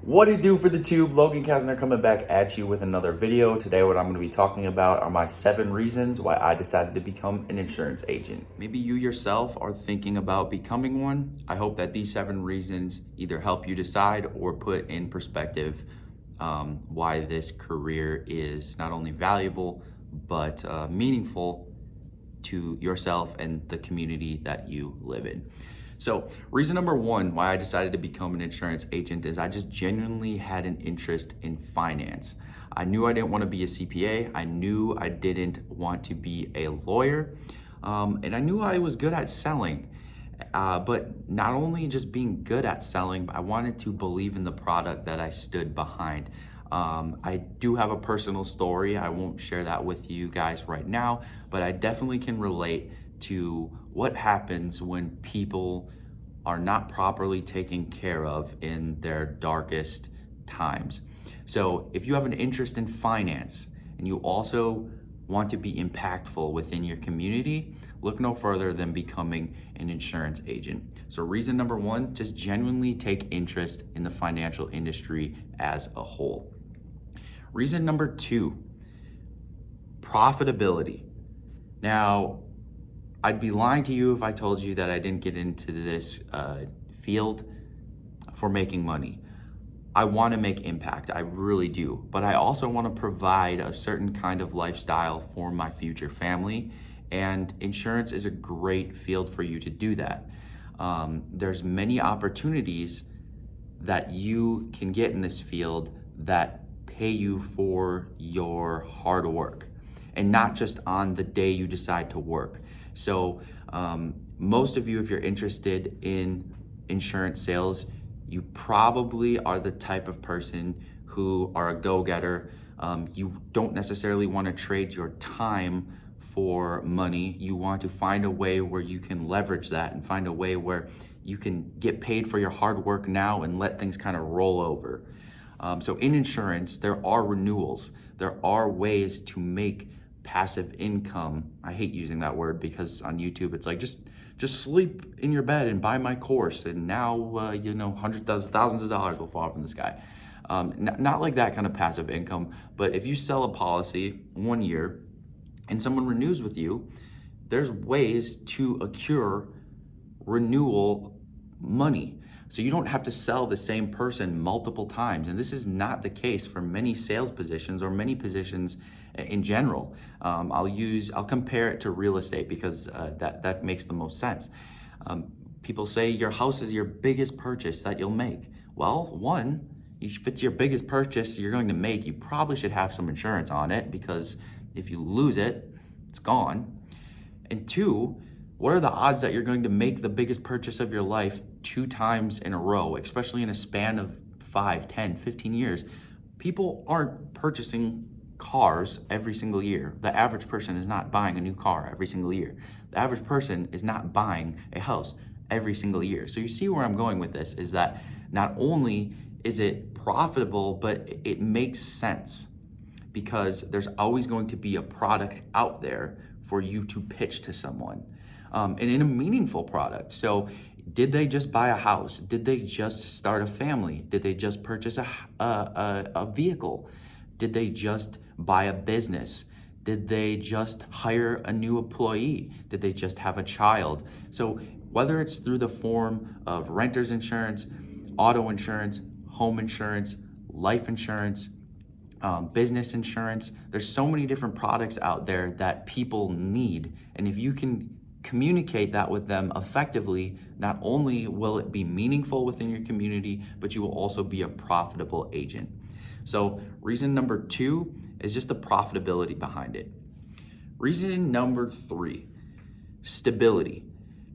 What it do for the tube? Logan Kassner coming back at you with another video. Today what I'm going to be talking about are my 7 reasons why I decided to become an insurance agent. Maybe you yourself are thinking about becoming one. I hope that these 7 reasons either help you decide or put in perspective why this career is not only valuable but meaningful to yourself and the community that you live in. So reason number 1 why I decided to become an insurance agent is I just genuinely had an interest in finance. I knew I didn't want to be a CPA. I knew I didn't want to be a lawyer. And I knew I was good at selling. But not only just being good at selling, but I wanted to believe in the product that I stood behind. I do have a personal story. I won't share that with you guys right now, but I definitely can relate to what happens when people are not properly taken care of in their darkest times. So if you have an interest in finance and you also want to be impactful within your community, look no further than becoming an insurance agent. So reason number 1, just genuinely take interest in the financial industry as a whole. Reason number 2, profitability. Now, I'd be lying to you if I told you that I didn't get into this field for making money. I want to make impact, I really do, but I also want to provide a certain kind of lifestyle for my future family, and insurance is a great field for you to do that. There's many opportunities that you can get in this field that pay you for your hard work, and not just on the day you decide to work. So most of you, if you're interested in insurance sales, you probably are the type of person who are a go-getter. You don't necessarily want to trade your time for money. You want to find a way where you can leverage that and find a way where you can get paid for your hard work now and let things kind of roll over. So in insurance, there are renewals. There are ways to make passive income. I hate using that word because on YouTube it's like just sleep in your bed and buy my course, and now hundreds of thousands of dollars will fall from the sky. Not like that kind of passive income, but if you sell a policy 1 year and someone renews with you, there's ways to accrue renewal money. So you don't have to sell the same person multiple times. And this is not the case for many sales positions or many positions in general. I'll compare it to real estate because that makes the most sense. People say your house is your biggest purchase that you'll make. Well, one, if it's your biggest purchase you're going to make, you probably should have some insurance on it, because if you lose it, it's gone. And 2, what are the odds that you're going to make the biggest purchase of your life 2 times in a row, especially in a span of 5, 10, 15 years? People aren't purchasing cars every single year. The average person is not buying a new car every single year. The average person is not buying a house every single year. So you see where I'm going with this, is that not only is it profitable, but it makes sense, because there's always going to be a product out there for you to pitch to someone. And in a meaningful product. So did they just buy a house? Did they just start a family? Did they just purchase a vehicle? Did they just buy a business? Did they just hire a new employee? Did they just have a child? So whether it's through the form of renter's insurance, auto insurance, home insurance, life insurance, business insurance, there's so many different products out there that people need. And if you can communicate that with them effectively, not only will it be meaningful within your community, but you will also be a profitable agent. So reason number 2 is just the profitability behind it. Reason number 3, stability.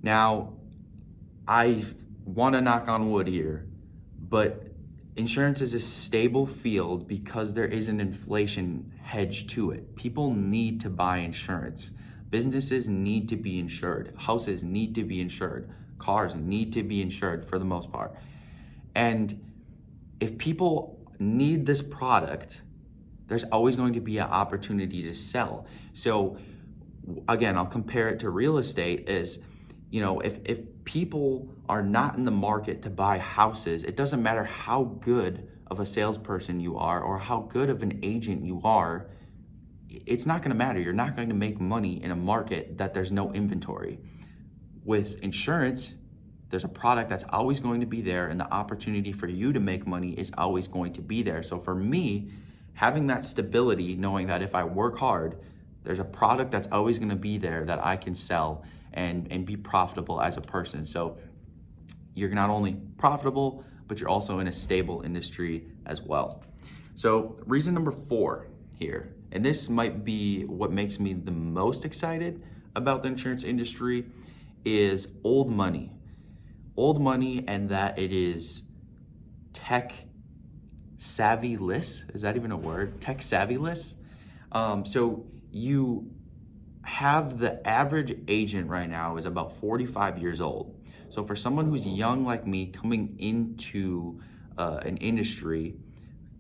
Now, I want to knock on wood here, but insurance is a stable field because there is an inflation hedge to it. People need to buy insurance. Businesses need to be insured. Houses need to be insured. Cars need to be insured for the most part. And if people need this product, there's always going to be an opportunity to sell. So again, I'll compare it to real estate. Is, if people are not in the market to buy houses, it doesn't matter how good of a salesperson you are or how good of an agent you are, it's not going to matter. You're not going to make money in a market that there's no inventory. With insurance, there's a product that's always going to be there, and the opportunity for you to make money is always going to be there. So for me, having that stability, knowing that if I work hard, there's a product that's always going to be there that I can sell and be profitable as a person. So you're not only profitable, but you're also in a stable industry as well. So reason number 4 here, and this might be what makes me the most excited about the insurance industry, is old money. Old money, and that it is tech savvy-less. Is that even a word? Tech savvy-less. So you have the average agent right now is about 45 years old. So for someone who's young like me coming into an industry,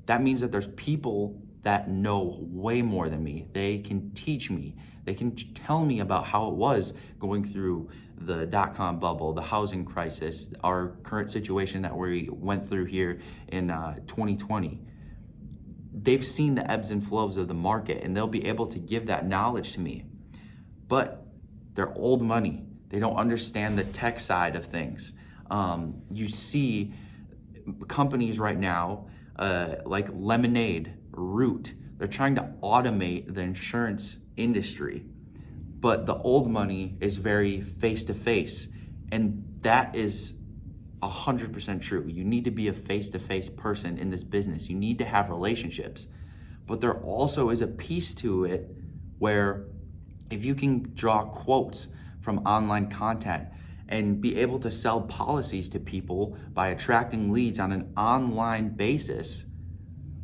that means that there's people that know way more than me. They can teach me. They can tell me about how it was going through the dot-com bubble, the housing crisis, our current situation that we went through here in 2020. They've seen the ebbs and flows of the market, and they'll be able to give that knowledge to me. But they're old money. They don't understand the tech side of things. You see companies right now like Lemonade, Root, they're trying to automate the insurance industry, but the old money is very face-to-face, and that is 100% true. You need to be a face-to-face person in this business. You need to have relationships, but there also is a piece to it where if you can draw quotes from online content and be able to sell policies to people by attracting leads on an online basis,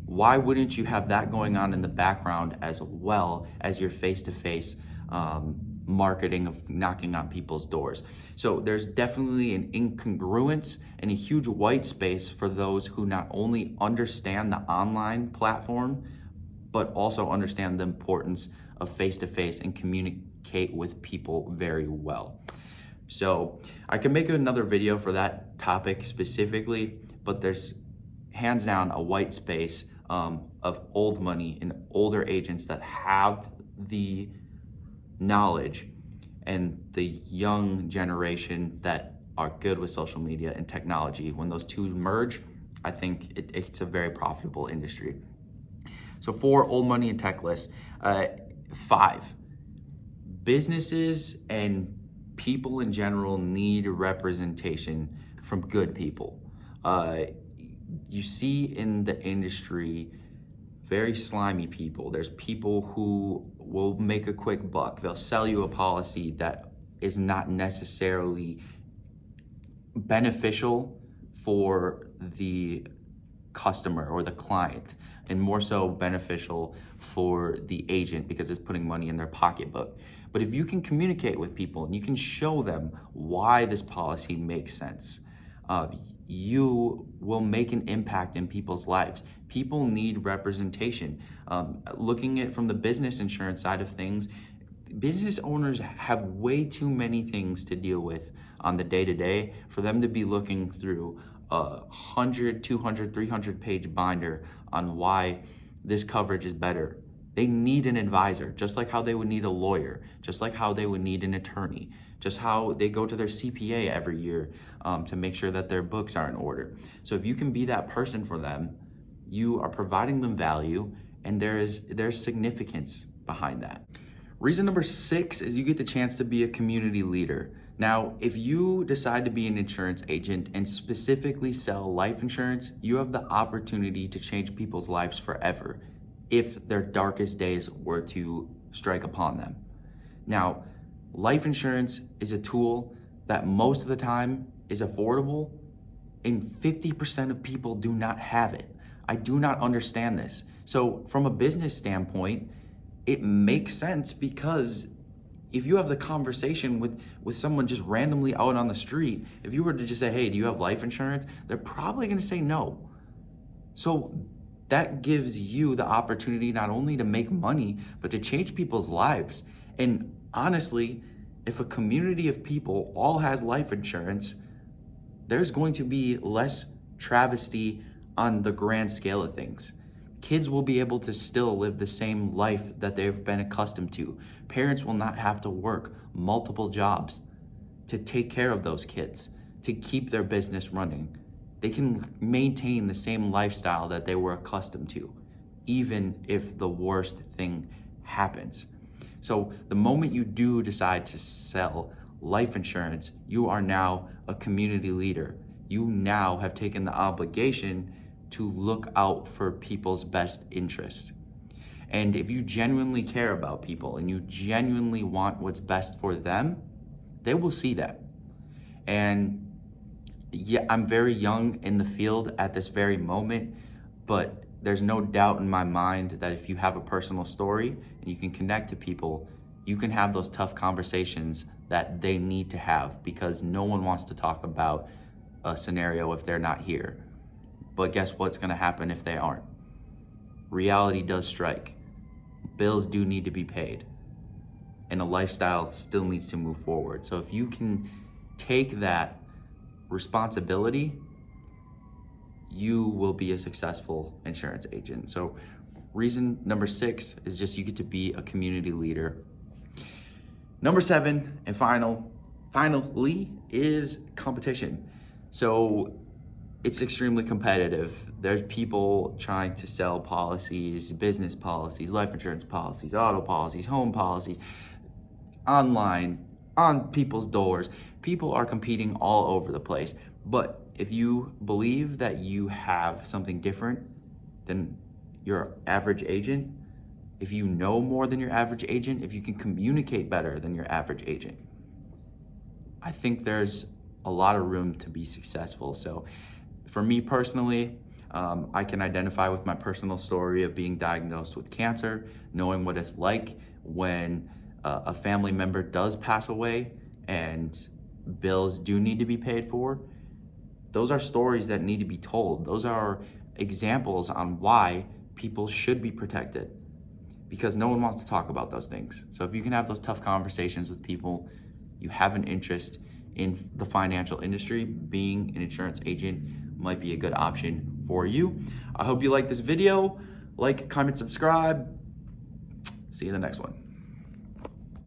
why wouldn't you have that going on in the background as well as your face-to-face marketing of knocking on people's doors? So there's definitely an incongruence and a huge white space for those who not only understand the online platform, but also understand the importance of face-to-face and communicate with people very well. So I can make another video for that topic specifically, but there's hands down a white space of old money and older agents that have the knowledge, and the young generation that are good with social media and technology. When those two merge, I think it's a very profitable industry. So 4, old money and techless. 5, businesses and people in general need representation from good people. You see in the industry very slimy people. There's people who will make a quick buck. They'll sell you a policy that is not necessarily beneficial for the customer or the client, and more so beneficial for the agent because it's putting money in their pocketbook. But if you can communicate with people and you can show them why this policy makes sense, you will make an impact in people's lives. People need representation. Looking at it from the business insurance side of things, business owners have way too many things to deal with on the day-to-day for them to be looking through a 100, 200, 300 page binder on why this coverage is better. They need an advisor, just like how they would need a lawyer, just like how they would need an attorney, just how they go to their CPA every year to make sure that their books are in order. So if you can be that person for them, you are providing them value, and there's significance behind that. Reason number 6 is you get the chance to be a community leader. Now, if you decide to be an insurance agent and specifically sell life insurance, you have the opportunity to change people's lives forever if their darkest days were to strike upon them. Now, life insurance is a tool that most of the time is affordable, and 50% of people do not have it. I do not understand this. So from a business standpoint, it makes sense, because if you have the conversation with someone just randomly out on the street, if you were to just say, hey, do you have life insurance? They're probably gonna say no. So that gives you the opportunity not only to make money, but to change people's lives. And honestly, if a community of people all has life insurance, there's going to be less travesty on the grand scale of things. Kids will be able to still live the same life that they've been accustomed to. Parents will not have to work multiple jobs to take care of those kids, to keep their business running. They can maintain the same lifestyle that they were accustomed to, even if the worst thing happens. So the moment you do decide to sell life insurance, you are now a community leader. You now have taken the obligation to look out for people's best interests. And if you genuinely care about people and you genuinely want what's best for them, they will see that. And yeah, I'm very young in the field at this very moment, but there's no doubt in my mind that if you have a personal story and you can connect to people, you can have those tough conversations that they need to have, because no one wants to talk about a scenario if they're not here. But guess what's gonna happen if they aren't? Reality does strike. Bills do need to be paid, and a lifestyle still needs to move forward. So if you can take that responsibility, you will be a successful insurance agent. So reason number 6 is just you get to be a community leader. Number 7 and finally is competition. So it's extremely competitive. There's people trying to sell policies, business policies, life insurance policies, auto policies, home policies, online, on people's doors. People are competing all over the place. But if you believe that you have something different than your average agent, if you know more than your average agent, if you can communicate better than your average agent, I think there's a lot of room to be successful. So for me personally, I can identify with my personal story of being diagnosed with cancer, knowing what it's like when a family member does pass away and bills do need to be paid for. Those are stories that need to be told. Those are examples on why people should be protected, because no one wants to talk about those things. So if you can have those tough conversations with people, you have an interest in the financial industry, being an insurance agent might be a good option for you. I hope you like this video. Like, comment, subscribe. See you in the next one.